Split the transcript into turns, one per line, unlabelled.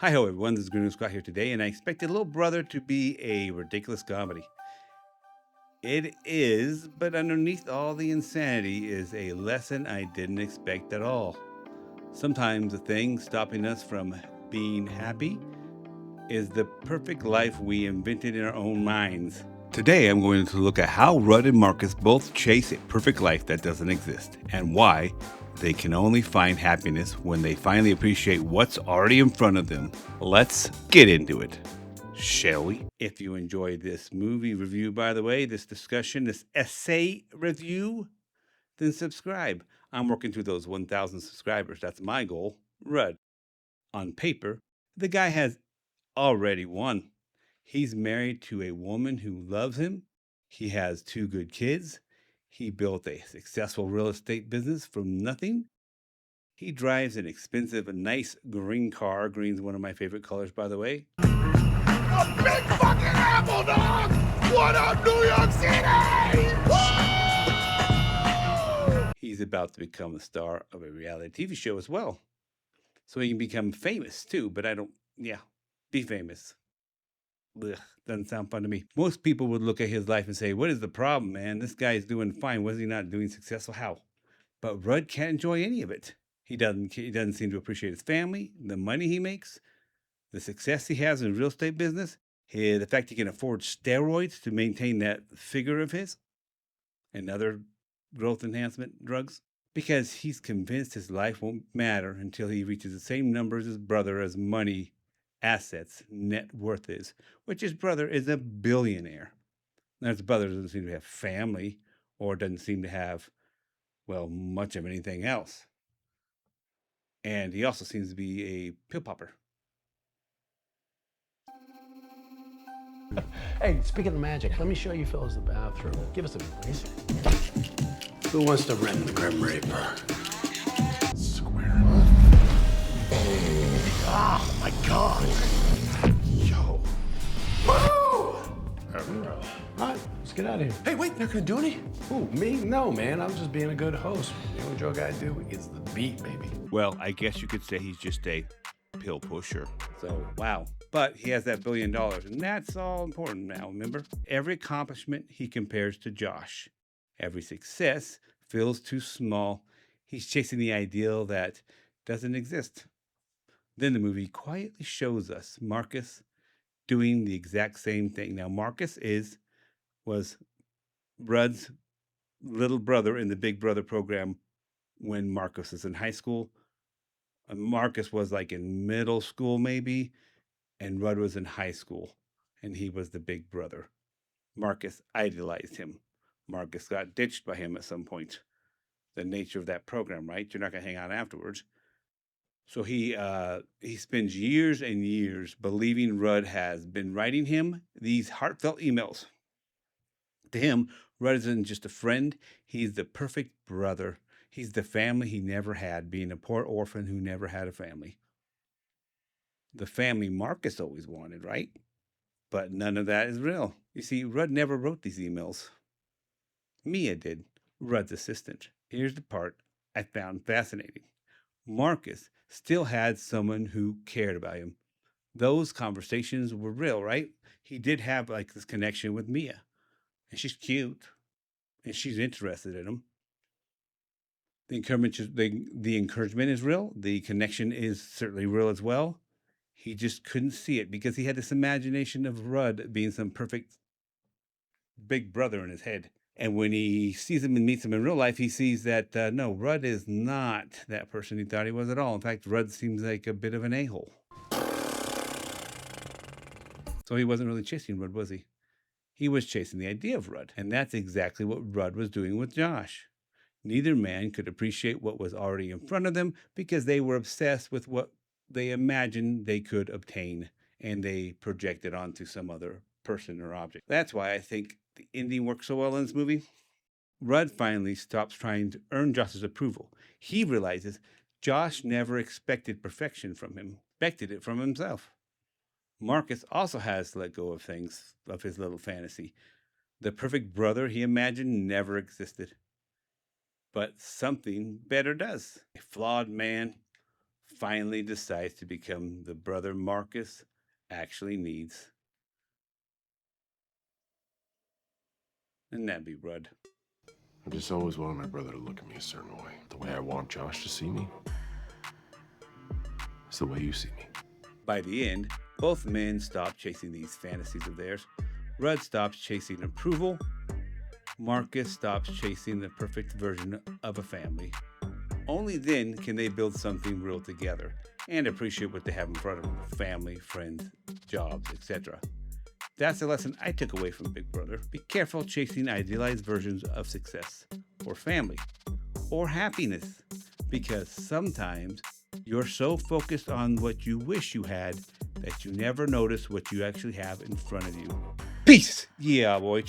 Hi ho everyone, this is Guru Scott here today, and I expected Little Brother to be a ridiculous comedy. It is, but underneath all the insanity is a lesson I didn't expect at all. Sometimes the thing stopping us from being happy is the perfect life we invented in our own minds. Today I'm going to look at how Rudd and Marcus both chase a perfect life that doesn't exist, and why they can only find happiness when they finally appreciate what's already in front of them. Let's get into it, shall we? If you enjoyed this movie review, by the way, this discussion, this essay review, then subscribe. I'm working through those 1,000 subscribers. That's my goal. Rudd. On paper, the guy has already won. He's married to a woman who loves him. He has two good kids. He built a successful real estate business from nothing. He drives an expensive, nice green car. Green's one of my favorite colors, by the way.
A big fucking apple, dog! What up, New York City? Woo!
He's about to become the star of a reality TV show as well. So he can become famous too, but be famous. Ugh, doesn't sound fun to me. Most people would look at his life and say, "What is the problem, man? This guy is doing fine. Was he not doing successful? How?" But Rudd can't enjoy any of it. He doesn't seem to appreciate his family, the money he makes, the success he has in the real estate business, the fact he can afford steroids to maintain that figure of his, and other growth enhancement drugs. Because he's convinced his life won't matter until he reaches the same numbers as his brother as money, assets, net worth is, which his brother is a billionaire. Now, his brother doesn't seem to have family or doesn't seem to have, well, much of anything else. And he also seems to be a pill popper.
Hey, speaking of magic, let me show you fellas the bathroom. Give us a minute, please. Who wants to rent the Grim Reaper?
Square. Oh my god. Yo. Woo!
All right, let's get out of here.
Hey, wait, they're gonna do any?
Who, me? No, man, I'm just being a good host. The only joke I do is the beat, baby.
Well, I guess you could say he's just a pill pusher. So, wow. But he has that $1 billion, and that's all important now, remember? Every accomplishment he compares to Josh. Every success feels too small. He's chasing the ideal that doesn't exist. Then the movie quietly shows us Marcus doing the exact same thing. Now, Marcus was Rudd's little brother in the Big Brother program when Marcus was in high school. Marcus was like in middle school, maybe, and Rudd was in high school, and he was the big brother. Marcus idolized him. Marcus got ditched by him at some point. The nature of that program, right? You're not going to hang out afterwards. So he spends years and years believing Rudd has been writing him these heartfelt emails. To him, Rudd isn't just a friend, he's the perfect brother. He's the family he never had, being a poor orphan who never had a family. The family Marcus always wanted, right? But none of that is real. You see, Rudd never wrote these emails. Mia did, Rudd's assistant. Here's the part I found fascinating. Marcus still had someone who cared about him. Those conversations were real, right? He did have like this connection with Mia. And she's cute. And she's interested in him. The encouragement is real. The connection is certainly real as well. He just couldn't see it because he had this imagination of Rudd being some perfect big brother in his head. And when he sees him and meets him in real life, he sees that no, Rudd is not that person he thought he was at all. In fact, Rudd seems like a bit of an a-hole. So he wasn't really chasing Rudd, was he? He was chasing the idea of Rudd. And that's exactly what Rudd was doing with Josh. Neither man could appreciate what was already in front of them because they were obsessed with what they imagined they could obtain, and they projected onto some other person or object. That's why I think the ending works so well in this movie. Rudd finally stops trying to earn Josh's approval. He realizes Josh never expected perfection from him, expected it from himself. Marcus also has to let go of things, of his little fantasy. The perfect brother he imagined never existed. But something better does. A flawed man, finally decides to become the brother Marcus actually needs. And that'd be Rudd.
I just always wanted my brother to look at me a certain way. The way I want Josh to see me. It's the way you see me.
By the end, both men stop chasing these fantasies of theirs. Rudd stops chasing approval. Marcus stops chasing the perfect version of a family. Only then can they build something real together and appreciate what they have in front of them: family, friends, jobs, etc. That's the lesson I took away from Big Brother. Be careful chasing idealized versions of success or family or happiness, because sometimes you're so focused on what you wish you had that you never notice what you actually have in front of you. Peace! Yeah, boy.